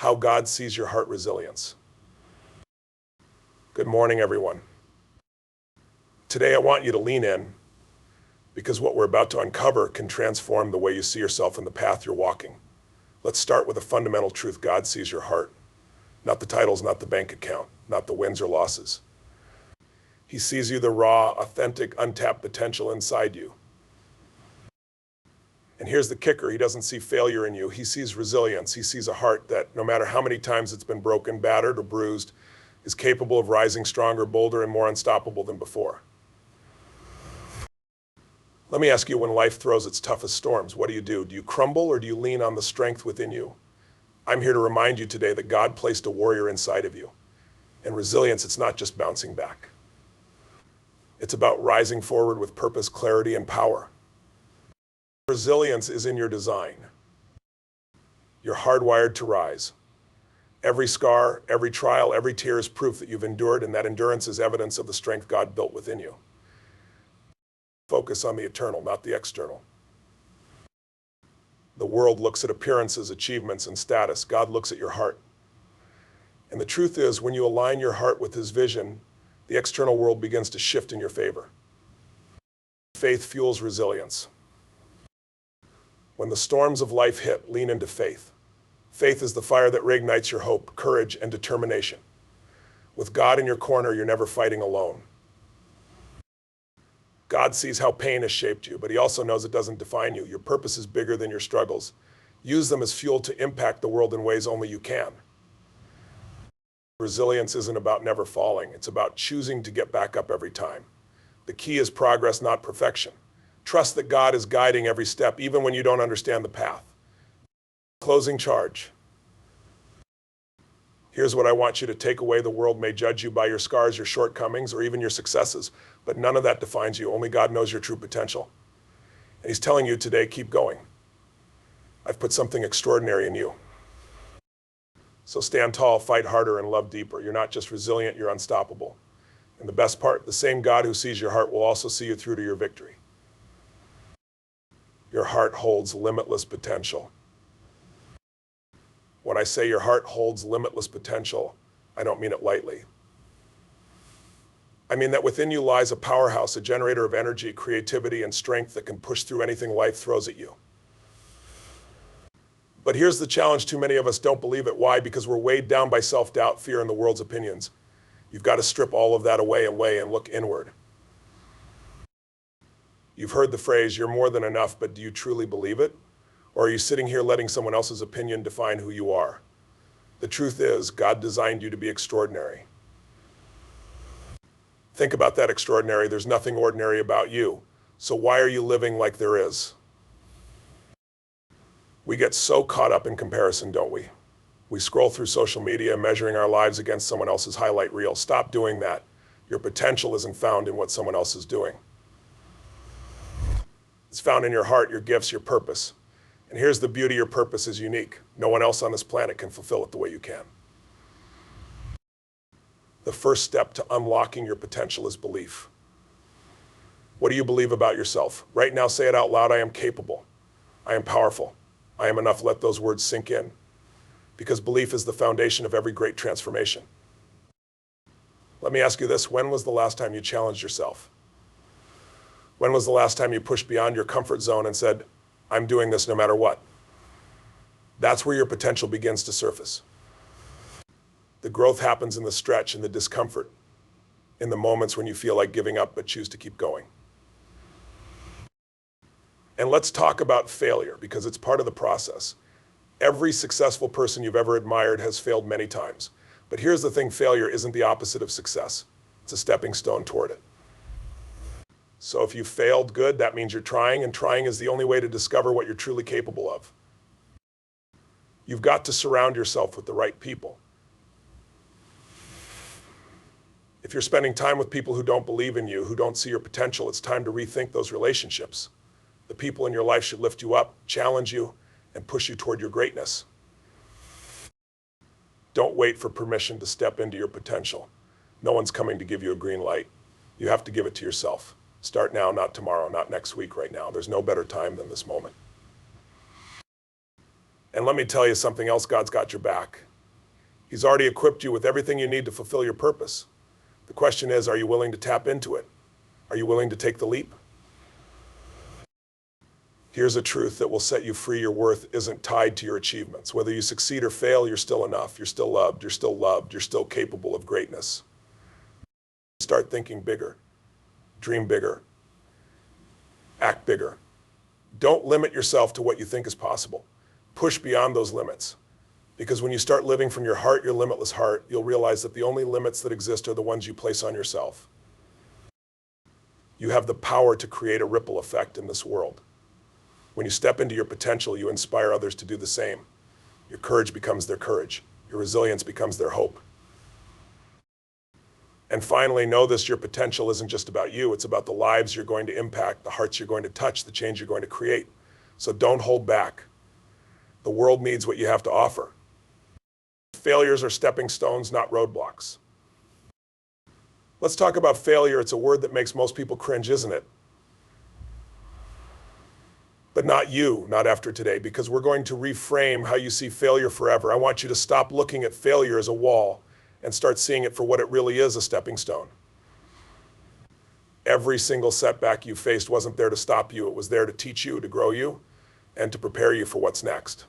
How God sees your heart resilience. Good morning, everyone. Today I want you to lean in because what we're about to uncover can transform the way you see yourself and the path you're walking. Let's start with a fundamental truth. God sees your heart, not the titles, not the bank account, not the wins or losses. He sees you, the raw, authentic, untapped potential inside you. And here's the kicker. He doesn't see failure in you. He sees resilience. He sees a heart that, no matter how many times it's been broken, battered, or bruised, is capable of rising stronger, bolder, and more unstoppable than before. Let me ask you, when life throws its toughest storms, what do? Do you crumble, or do you lean on the strength within you? I'm here to remind you today that God placed a warrior inside of you. And resilience, it's not just bouncing back. It's about rising forward with purpose, clarity, and power. Resilience is in your design. You're hardwired to rise. Every scar, every trial, every tear is proof that you've endured, and that endurance is evidence of the strength God built within you. Focus on the eternal, not the external. The world looks at appearances, achievements, and status. God looks at your heart. And the truth is, when you align your heart with His vision, the external world begins to shift in your favor. Faith fuels resilience. When the storms of life hit, lean into faith. Faith is the fire that reignites your hope, courage, and determination. With God in your corner, you're never fighting alone. God sees how pain has shaped you, but He also knows it doesn't define you. Your purpose is bigger than your struggles. Use them as fuel to impact the world in ways only you can. Resilience isn't about never falling. It's about choosing to get back up every time. The key is progress, not perfection. Trust that God is guiding every step, even when you don't understand the path. Closing charge. Here's what I want you to take away. The world may judge you by your scars, your shortcomings, or even your successes, but none of that defines you. Only God knows your true potential. And He's telling you today, keep going. I've put something extraordinary in you. So stand tall, fight harder, and love deeper. You're not just resilient, you're unstoppable. And the best part, the same God who sees your heart will also see you through to your victory. Your heart holds limitless potential. When I say your heart holds limitless potential, I don't mean it lightly. I mean that within you lies a powerhouse, a generator of energy, creativity, and strength that can push through anything life throws at you. But here's the challenge. Too many of us don't believe it. Why? Because we're weighed down by self-doubt, fear, and the world's opinions. You've got to strip all of that away and look inward. You've heard the phrase, you're more than enough, but do you truly believe it? Or are you sitting here letting someone else's opinion define who you are? The truth is, God designed you to be extraordinary. Think about that extraordinary. There's nothing ordinary about you. So why are you living like there is? We get so caught up in comparison, don't we? We scroll through social media, measuring our lives against someone else's highlight reel. Stop doing that. Your potential isn't found in what someone else is doing. It's found in your heart, your gifts, your purpose. And here's the beauty, your purpose is unique. No one else on this planet can fulfill it the way you can. The first step to unlocking your potential is belief. What do you believe about yourself? Right now, say it out loud. I am capable. I am powerful. I am enough. Let those words sink in. Because belief is the foundation of every great transformation. Let me ask you this. When was the last time you challenged yourself? When was the last time you pushed beyond your comfort zone and said, I'm doing this no matter what? That's where your potential begins to surface. The growth happens in the stretch, in the discomfort, in the moments when you feel like giving up but choose to keep going. And let's talk about failure, because it's part of the process. Every successful person you've ever admired has failed many times. But here's the thing, failure isn't the opposite of success. It's a stepping stone toward it. So if you failed, good, that means you're trying, and trying is the only way to discover what you're truly capable of. You've got to surround yourself with the right people. If you're spending time with people who don't believe in you, who don't see your potential, it's time to rethink those relationships. The people in your life should lift you up, challenge you, and push you toward your greatness. Don't wait for permission to step into your potential. No one's coming to give you a green light. You have to give it to yourself. Start now, not tomorrow, not next week, right now. There's no better time than this moment. And let me tell you something else, God's got your back. He's already equipped you with everything you need to fulfill your purpose. The question is, are you willing to tap into it? Are you willing to take the leap? Here's a truth that will set you free. Your worth isn't tied to your achievements. Whether you succeed or fail, you're still enough. You're still loved. You're still loved. You're still capable of greatness. Start thinking bigger. Dream bigger. Act bigger. Don't limit yourself to what you think is possible. Push beyond those limits. Because when you start living from your heart, your limitless heart, you'll realize that the only limits that exist are the ones you place on yourself. You have the power to create a ripple effect in this world. When you step into your potential, you inspire others to do the same. Your courage becomes their courage. Your resilience becomes their hope. And finally, know this, your potential isn't just about you. It's about the lives you're going to impact, the hearts you're going to touch, the change you're going to create. So don't hold back. The world needs what you have to offer. Failures are stepping stones, not roadblocks. Let's talk about failure. It's a word that makes most people cringe, isn't it? But not you, not after today, because we're going to reframe how you see failure forever. I want you to stop looking at failure as a wall and start seeing it for what it really is, a stepping stone. Every single setback you faced wasn't there to stop you. It was there to teach you, to grow you, and to prepare you for what's next.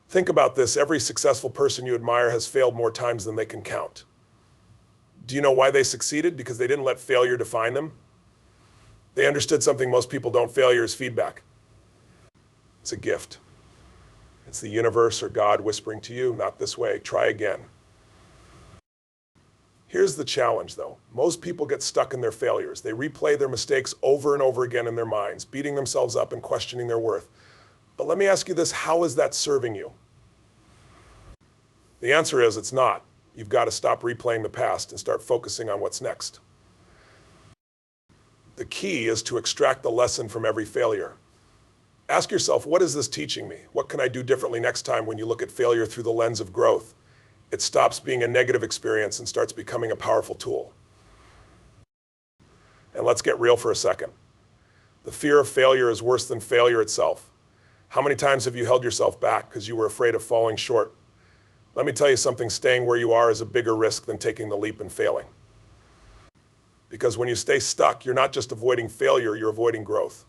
Think about this. Every successful person you admire has failed more times than they can count. Do you know why they succeeded? Because they didn't let failure define them. They understood something most people don't. Failure is feedback. It's a gift. It's the universe or God whispering to you, not this way, try again. Here's the challenge though. Most people get stuck in their failures. They replay their mistakes over and over again in their minds, beating themselves up and questioning their worth. But let me ask you this, how is that serving you? The answer is it's not. You've got to stop replaying the past and start focusing on what's next. The key is to extract the lesson from every failure. Ask yourself, what is this teaching me? What can I do differently next time? When you look at failure through the lens of growth, it stops being a negative experience and starts becoming a powerful tool. And let's get real for a second. The fear of failure is worse than failure itself. How many times have you held yourself back because you were afraid of falling short? Let me tell you something, staying where you are is a bigger risk than taking the leap and failing. Because when you stay stuck, you're not just avoiding failure, you're avoiding growth.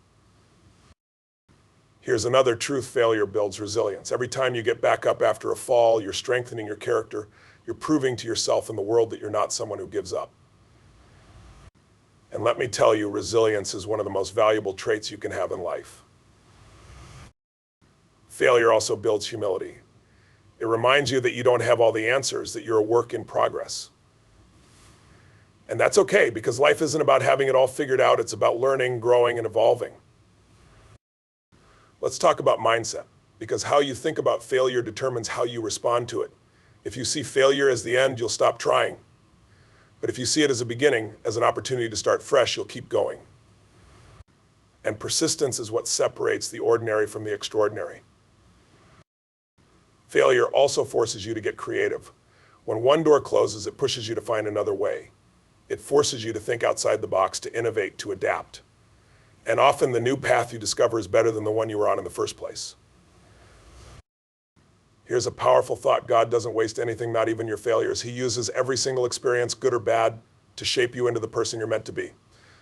Here's another truth: failure builds resilience. Every time you get back up after a fall, you're strengthening your character. You're proving to yourself and the world that you're not someone who gives up. And let me tell you, resilience is one of the most valuable traits you can have in life. Failure also builds humility. It reminds you that you don't have all the answers, that you're a work in progress. And that's okay, because life isn't about having it all figured out. It's about learning, growing, and evolving. Let's talk about mindset, because how you think about failure determines how you respond to it. If you see failure as the end, you'll stop trying. But if you see it as a beginning, as an opportunity to start fresh, you'll keep going. And persistence is what separates the ordinary from the extraordinary. Failure also forces you to get creative. When one door closes, it pushes you to find another way. It forces you to think outside the box, to innovate, to adapt. And often the new path you discover is better than the one you were on in the first place. Here's a powerful thought: God doesn't waste anything, not even your failures. He uses every single experience, good or bad, to shape you into the person you're meant to be.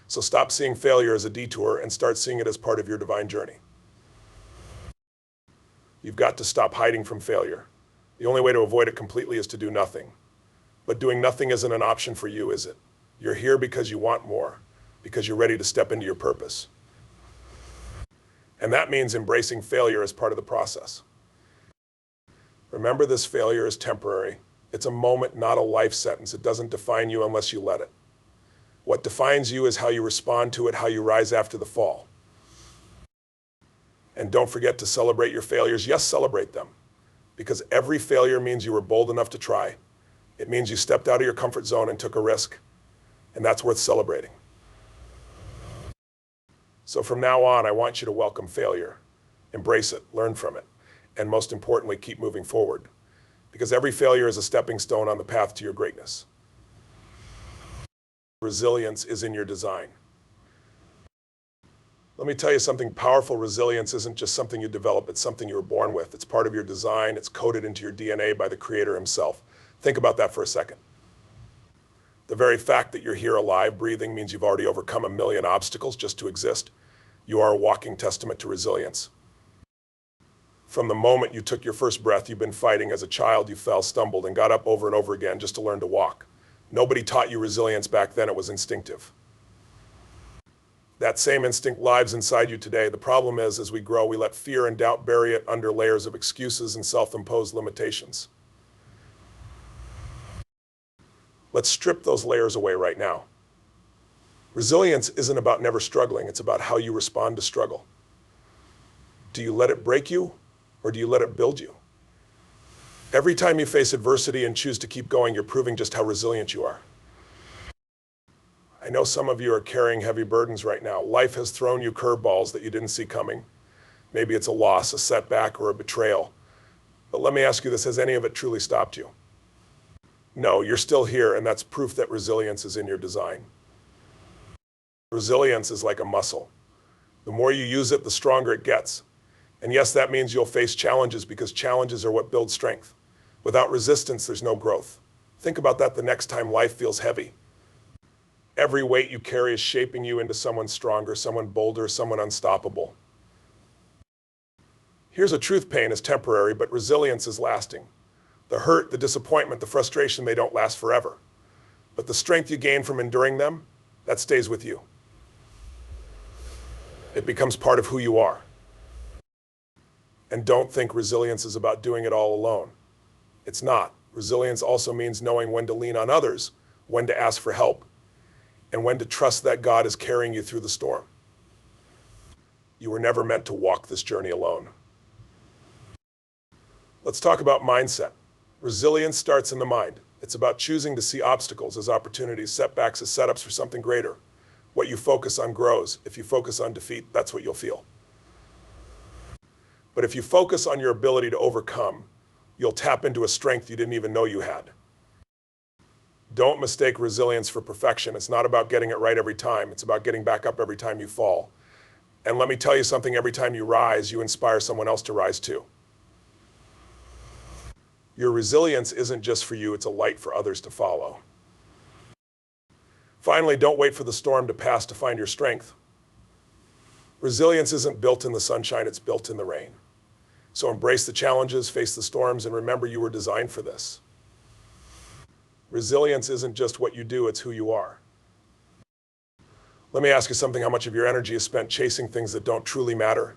So stop seeing failure as a detour and start seeing it as part of your divine journey. You've got to stop hiding from failure. The only way to avoid it completely is to do nothing. But doing nothing isn't an option for you, is it? You're here because you want more, because you're ready to step into your purpose. And that means embracing failure as part of the process. Remember, this failure is temporary. It's a moment, not a life sentence. It doesn't define you unless you let it. What defines you is how you respond to it, how you rise after the fall. And don't forget to celebrate your failures. Yes, celebrate them. Because every failure means you were bold enough to try. It means you stepped out of your comfort zone and took a risk. And that's worth celebrating. So from now on, I want you to welcome failure. Embrace it, learn from it, and most importantly, keep moving forward. Because every failure is a stepping stone on the path to your greatness. Resilience is in your design. Let me tell you something powerful. Resilience isn't just something you develop, it's something you were born with. It's part of your design, it's coded into your DNA by the Creator himself. Think about that for a second. The very fact that you're here alive, breathing, means you've already overcome a million obstacles just to exist. You are a walking testament to resilience. From the moment you took your first breath, you've been fighting. As a child, you fell, stumbled, and got up over and over again just to learn to walk. Nobody taught you resilience back then. It was instinctive. That same instinct lives inside you today. The problem is, as we grow, we let fear and doubt bury it under layers of excuses and self-imposed limitations. Let's strip those layers away right now. Resilience isn't about never struggling. It's about how you respond to struggle. Do you let it break you, or do you let it build you? Every time you face adversity and choose to keep going, you're proving just how resilient you are. I know some of you are carrying heavy burdens right now. Life has thrown you curveballs that you didn't see coming. Maybe it's a loss, a setback, or a betrayal. But let me ask you this, has any of it truly stopped you? No, you're still here, and that's proof that resilience is in your design. Resilience is like a muscle. The more you use it, the stronger it gets. And yes, that means you'll face challenges, because challenges are what build strength. Without resistance, there's no growth. Think about that the next time life feels heavy. Every weight you carry is shaping you into someone stronger, someone bolder, someone unstoppable. Here's a truth: pain is temporary, but resilience is lasting. The hurt, the disappointment, the frustration, they don't last forever. But the strength you gain from enduring them, that stays with you. It becomes part of who you are. And don't think resilience is about doing it all alone. It's not. Resilience also means knowing when to lean on others, when to ask for help, and when to trust that God is carrying you through the storm. You were never meant to walk this journey alone. Let's talk about mindset. Resilience starts in the mind. It's about choosing to see obstacles as opportunities, setbacks as setups for something greater. What you focus on grows. If you focus on defeat, that's what you'll feel. But if you focus on your ability to overcome, you'll tap into a strength you didn't even know you had. Don't mistake resilience for perfection. It's not about getting it right every time. It's about getting back up every time you fall. And let me tell you something, every time you rise, you inspire someone else to rise too. Your resilience isn't just for you, it's a light for others to follow. Finally, don't wait for the storm to pass to find your strength. Resilience isn't built in the sunshine, it's built in the rain. So embrace the challenges, face the storms, and remember you were designed for this. Resilience isn't just what you do, it's who you are. Let me ask you something, how much of your energy is spent chasing things that don't truly matter?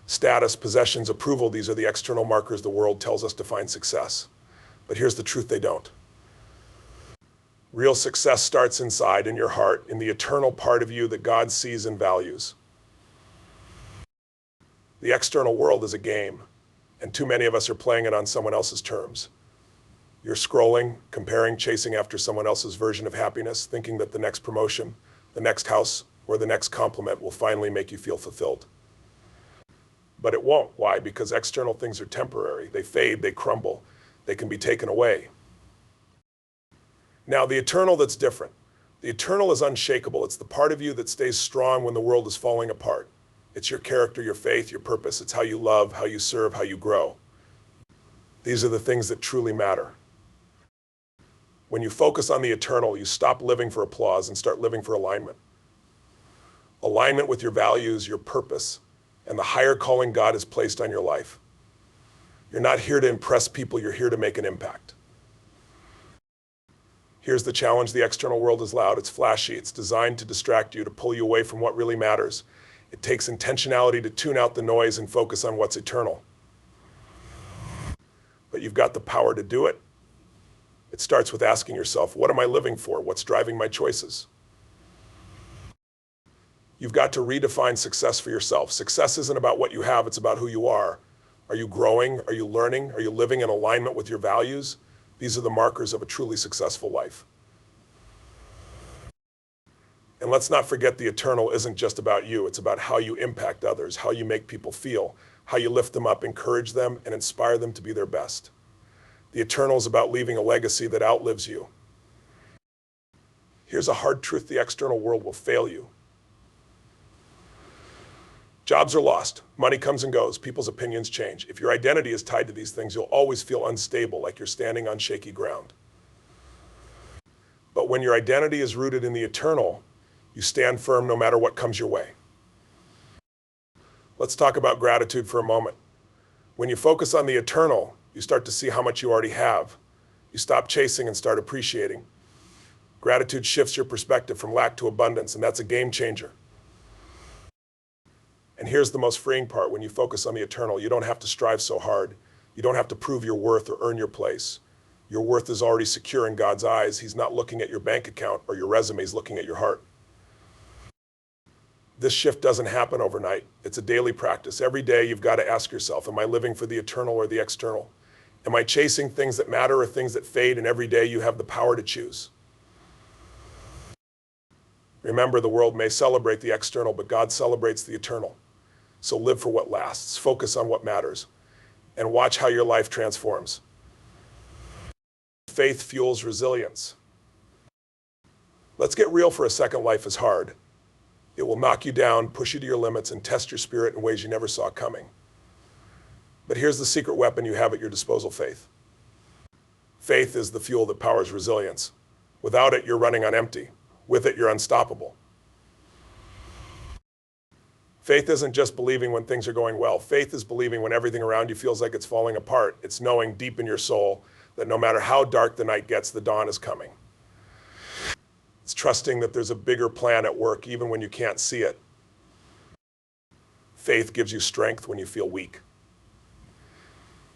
Status, possessions, approval, these are the external markers the world tells us define success. But here's the truth, they don't. Real success starts inside, in your heart, in the eternal part of you that God sees and values. The external world is a game, and too many of us are playing it on someone else's terms. You're scrolling, comparing, chasing after someone else's version of happiness, thinking that the next promotion, the next house, or the next compliment will finally make you feel fulfilled. But it won't. Why? Because external things are temporary. They fade, they crumble, they can be taken away. Now, the eternal, that's different. The eternal is unshakable. It's the part of you that stays strong when the world is falling apart. It's your character, your faith, your purpose. It's how you love, how you serve, how you grow. These are the things that truly matter. When you focus on the eternal, you stop living for applause and start living for alignment. Alignment with your values, your purpose, and the higher calling God has placed on your life. You're not here to impress people, you're here to make an impact. Here's the challenge the external world is loud, it's flashy, it's designed to distract you, to pull you away from what really matters. It takes intentionality to tune out the noise and focus on what's eternal. But you've got the power to do it. It starts with asking yourself, what am I living for? What's driving my choices? You've got to redefine success for yourself. Success isn't about what you have, it's about who you are. Are you growing? Are you learning? Are you living in alignment with your values? These are the markers of a truly successful life. And let's not forget the eternal isn't just about you. It's about how you impact others, how you make people feel, how you lift them up, encourage them, and inspire them to be their best. The eternal is about leaving a legacy that outlives you. Here's a hard truth, the external world will fail you. Jobs are lost. Money comes and goes. People's opinions change. If your identity is tied to these things, you'll always feel unstable, like you're standing on shaky ground. But when your identity is rooted in the eternal, you stand firm no matter what comes your way. Let's talk about gratitude for a moment. When you focus on the eternal, you start to see how much you already have. You stop chasing and start appreciating. Gratitude shifts your perspective from lack to abundance, and that's a game changer. And here's the most freeing part. When you focus on the eternal, you don't have to strive so hard. You don't have to prove your worth or earn your place. Your worth is already secure in God's eyes. He's not looking at your bank account or your resume. He's looking at your heart. This shift doesn't happen overnight. It's a daily practice. Every day you've got to ask yourself, am I living for the eternal or the external? Am I chasing things that matter or things that fade? And every day you have the power to choose. Remember, the world may celebrate the external, but God celebrates the eternal. So live for what lasts. Focus on what matters. And watch how your life transforms. Faith fuels resilience. Let's get real for a second. Life is hard. It will knock you down, push you to your limits, and test your spirit in ways you never saw coming. But here's the secret weapon you have at your disposal: faith. Faith is the fuel that powers resilience. Without it, you're running on empty. With it, you're unstoppable. Faith isn't just believing when things are going well. Faith is believing when everything around you feels like it's falling apart. It's knowing deep in your soul that no matter how dark the night gets, the dawn is coming. It's trusting that there's a bigger plan at work even when you can't see it. Faith gives you strength when you feel weak.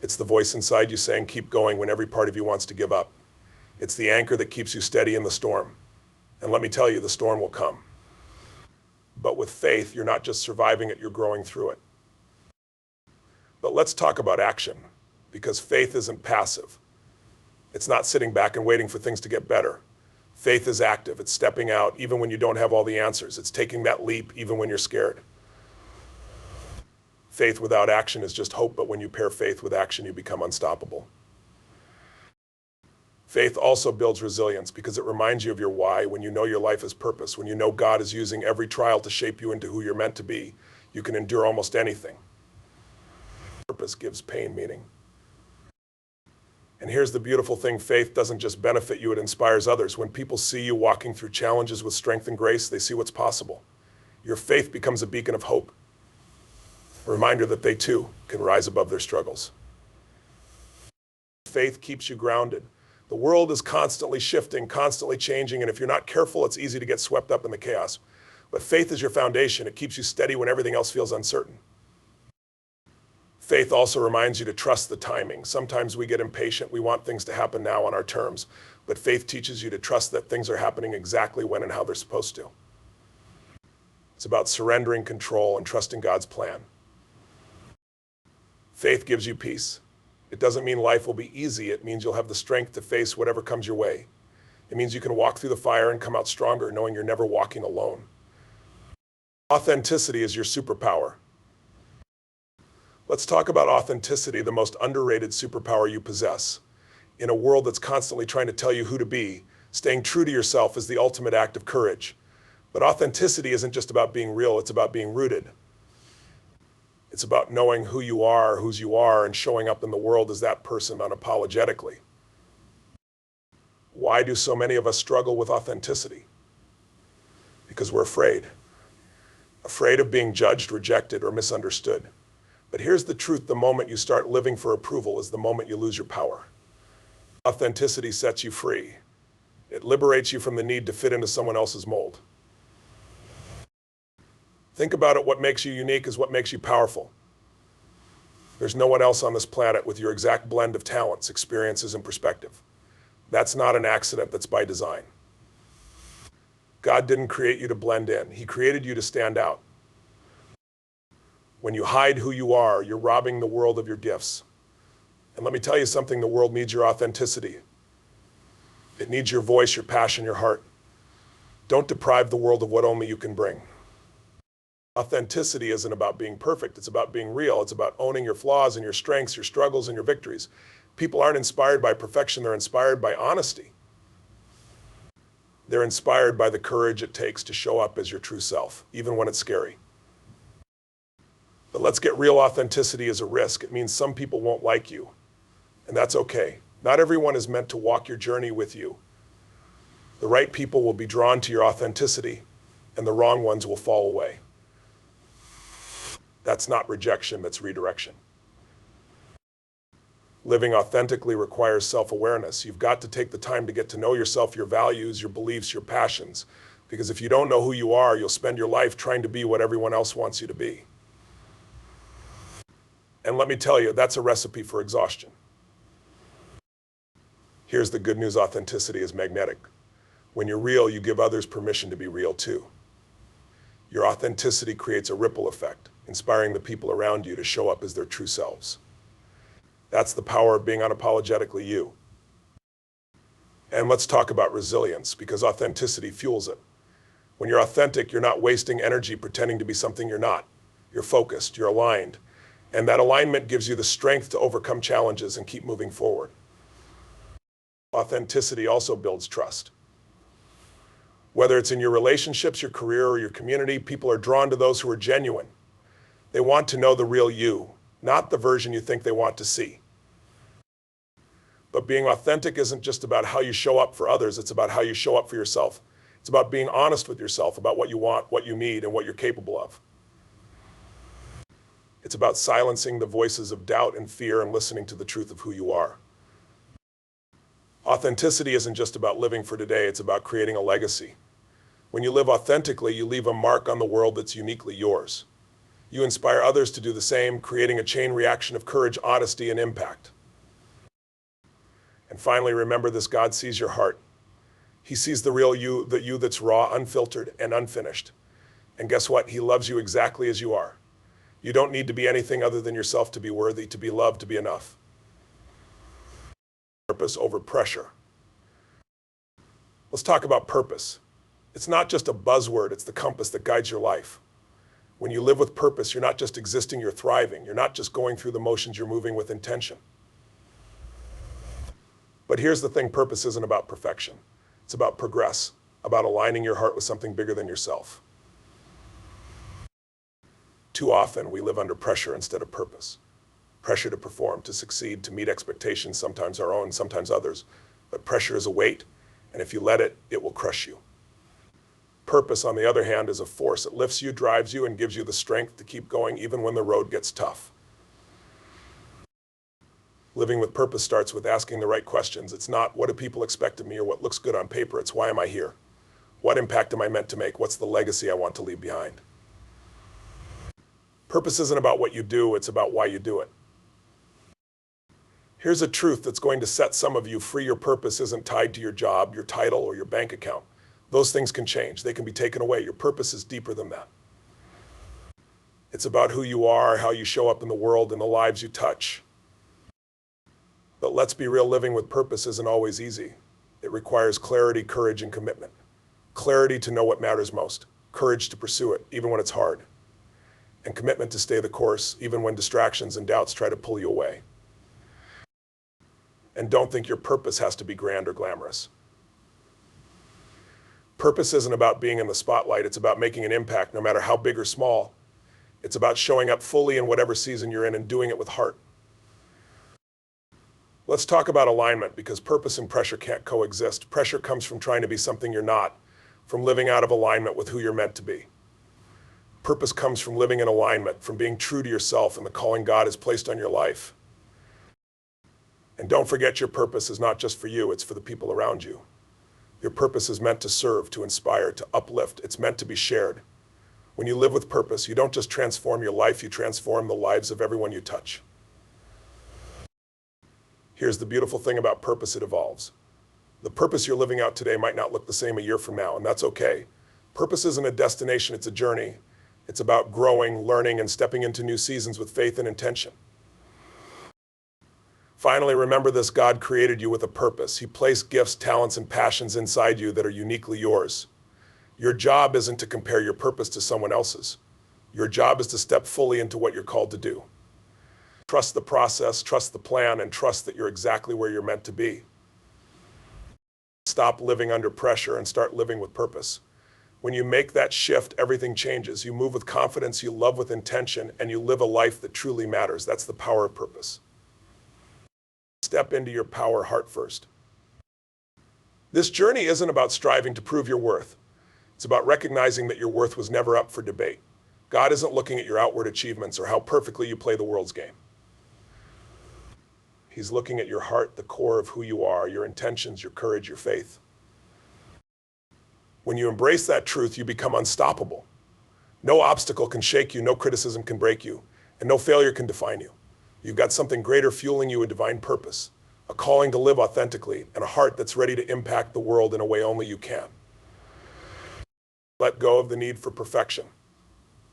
It's the voice inside you saying, keep going, when every part of you wants to give up. It's the anchor that keeps you steady in the storm. And let me tell you, the storm will come. But with faith, you're not just surviving it, you're growing through it. But let's talk about action, because faith isn't passive. It's not sitting back and waiting for things to get better. Faith is active. It's stepping out even when you don't have all the answers. It's taking that leap even when you're scared. Faith without action is just hope, but when you pair faith with action, you become unstoppable. Faith also builds resilience because it reminds you of your why. When you know your life is purpose, when you know God is using every trial to shape you into who you're meant to be, you can endure almost anything. Purpose gives pain meaning. And here's the beautiful thing: faith doesn't just benefit you, it inspires others. When people see you walking through challenges with strength and grace, they see what's possible. Your faith becomes a beacon of hope, a reminder that they too can rise above their struggles. Faith keeps you grounded. The world is constantly shifting, constantly changing, and if you're not careful, it's easy to get swept up in the chaos. But faith is your foundation. It keeps you steady when everything else feels uncertain. Faith also reminds you to trust the timing. Sometimes we get impatient. We want things to happen now on our terms. But faith teaches you to trust that things are happening exactly when and how they're supposed to. It's about surrendering control and trusting God's plan. Faith gives you peace. It doesn't mean life will be easy. It means you'll have the strength to face whatever comes your way. It means you can walk through the fire and come out stronger, knowing you're never walking alone. Authenticity is your superpower. Let's talk about authenticity, the most underrated superpower you possess. In a world that's constantly trying to tell you who to be, staying true to yourself is the ultimate act of courage. But authenticity isn't just about being real, it's about being rooted. It's about knowing who you are, whose you are, and showing up in the world as that person unapologetically. Why do so many of us struggle with authenticity? Because we're afraid. Afraid of being judged, rejected, or misunderstood. But here's the truth: the moment you start living for approval is the moment you lose your power. Authenticity sets you free. It liberates you from the need to fit into someone else's mold. Think about it: what makes you unique is what makes you powerful. There's no one else on this planet with your exact blend of talents, experiences, and perspective. That's not an accident, that's by design. God didn't create you to blend in. He created you to stand out. When you hide who you are, you're robbing the world of your gifts. And let me tell you something: the world needs your authenticity. It needs your voice, your passion, your heart. Don't deprive the world of what only you can bring. Authenticity isn't about being perfect. It's about being real. It's about owning your flaws and your strengths, your struggles and your victories. People aren't inspired by perfection. They're inspired by honesty. They're inspired by the courage it takes to show up as your true self, even when it's scary. But let's get real, authenticity is a risk. It means some people won't like you, and that's okay. Not everyone is meant to walk your journey with you. The right people will be drawn to your authenticity, and the wrong ones will fall away. That's not rejection, that's redirection. Living authentically requires self-awareness. You've got to take the time to get to know yourself, your values, your beliefs, your passions. Because if you don't know who you are, you'll spend your life trying to be what everyone else wants you to be. And let me tell you, that's a recipe for exhaustion. Here's the good news: authenticity is magnetic. When you're real, you give others permission to be real too. Your authenticity creates a ripple effect, inspiring the people around you to show up as their true selves. That's the power of being unapologetically you. And let's talk about resilience, because authenticity fuels it. When you're authentic, you're not wasting energy pretending to be something you're not. You're focused, you're aligned. And that alignment gives you the strength to overcome challenges and keep moving forward. Authenticity also builds trust. Whether it's in your relationships, your career, or your community, people are drawn to those who are genuine. They want to know the real you, not the version you think they want to see. But being authentic isn't just about how you show up for others, it's about how you show up for yourself. It's about being honest with yourself about what you want, what you need, and what you're capable of. It's about silencing the voices of doubt and fear and listening to the truth of who you are. Authenticity isn't just about living for today, it's about creating a legacy. When you live authentically, you leave a mark on the world that's uniquely yours. You inspire others to do the same, creating a chain reaction of courage, honesty, and impact. And finally, remember this: God sees your heart. He sees the real you, the you that's raw, unfiltered, and unfinished. And guess what? He loves you exactly as you are. You don't need to be anything other than yourself to be worthy, to be loved, to be enough. Purpose over pressure. Let's talk about purpose. It's not just a buzzword, it's the compass that guides your life. When you live with purpose, you're not just existing, you're thriving. You're not just going through the motions, you're moving with intention. But here's the thing: purpose isn't about perfection. It's about progress, about aligning your heart with something bigger than yourself. Too often, we live under pressure instead of purpose. Pressure to perform, to succeed, to meet expectations, sometimes our own, sometimes others. But pressure is a weight, and if you let it, it will crush you. Purpose, on the other hand, is a force. It lifts you, drives you, and gives you the strength to keep going even when the road gets tough. Living with purpose starts with asking the right questions. It's not, what do people expect of me, or what looks good on paper? It's, why am I here? What impact am I meant to make? What's the legacy I want to leave behind? Purpose isn't about what you do, it's about why you do it. Here's a truth that's going to set some of you free: your purpose isn't tied to your job, your title, or your bank account. Those things can change, they can be taken away. Your purpose is deeper than that. It's about who you are, how you show up in the world, and the lives you touch. But let's be real, living with purpose isn't always easy. It requires clarity, courage, and commitment. Clarity to know what matters most, courage to pursue it, even when it's hard, and commitment to stay the course, even when distractions and doubts try to pull you away. And don't think your purpose has to be grand or glamorous. Purpose isn't about being in the spotlight, it's about making an impact, no matter how big or small. It's about showing up fully in whatever season you're in and doing it with heart. Let's talk about alignment, because purpose and pressure can't coexist. Pressure comes from trying to be something you're not, from living out of alignment with who you're meant to be. Purpose comes from living in alignment, from being true to yourself and the calling God has placed on your life. And don't forget, your purpose is not just for you, it's for the people around you. Your purpose is meant to serve, to inspire, to uplift. It's meant to be shared. When you live with purpose, you don't just transform your life, you transform the lives of everyone you touch. Here's the beautiful thing about purpose: it evolves. The purpose you're living out today might not look the same a year from now, and that's okay. Purpose isn't a destination, it's a journey. It's about growing, learning, and stepping into new seasons with faith and intention. Finally, remember this: God created you with a purpose. He placed gifts, talents, and passions inside you that are uniquely yours. Your job isn't to compare your purpose to someone else's. Your job is to step fully into what you're called to do. Trust the process, trust the plan, and trust that you're exactly where you're meant to be. Stop living under pressure and start living with purpose. When you make that shift, everything changes. You move with confidence, you love with intention, and you live a life that truly matters. That's the power of purpose. Step into your power heart first. This journey isn't about striving to prove your worth. It's about recognizing that your worth was never up for debate. God isn't looking at your outward achievements or how perfectly you play the world's game. He's looking at your heart, the core of who you are, your intentions, your courage, your faith. When you embrace that truth, you become unstoppable. No obstacle can shake you, no criticism can break you, and no failure can define you. You've got something greater fueling you, a divine purpose, a calling to live authentically, and a heart that's ready to impact the world in a way only you can. Let go of the need for perfection.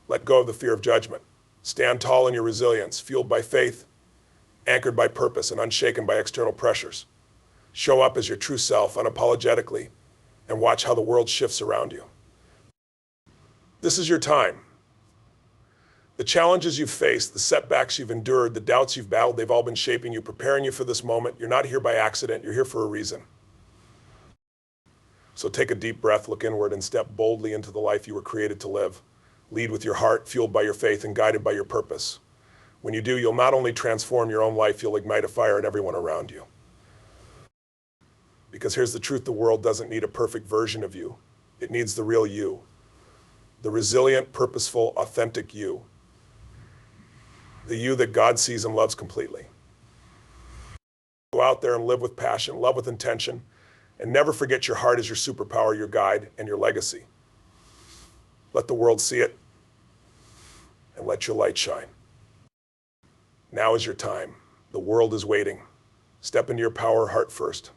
Let go of the fear of judgment. Stand tall in your resilience, fueled by faith, anchored by purpose, and unshaken by external pressures. Show up as your true self, unapologetically, and watch how the world shifts around you. This is your time. The challenges you've faced, the setbacks you've endured, the doubts you've battled, they've all been shaping you, preparing you for this moment. You're not here by accident, you're here for a reason. So take a deep breath, look inward, and step boldly into the life you were created to live. Lead with your heart, fueled by your faith and guided by your purpose. When you do, you'll not only transform your own life, you'll ignite a fire in everyone around you. Because here's the truth, the world doesn't need a perfect version of you. It needs the real you. The resilient, purposeful, authentic you. The you that God sees and loves completely. Go out there and live with passion, love with intention, and never forget your heart is your superpower, your guide, and your legacy. Let the world see it, and let your light shine. Now is your time. The world is waiting. Step into your power, heart first.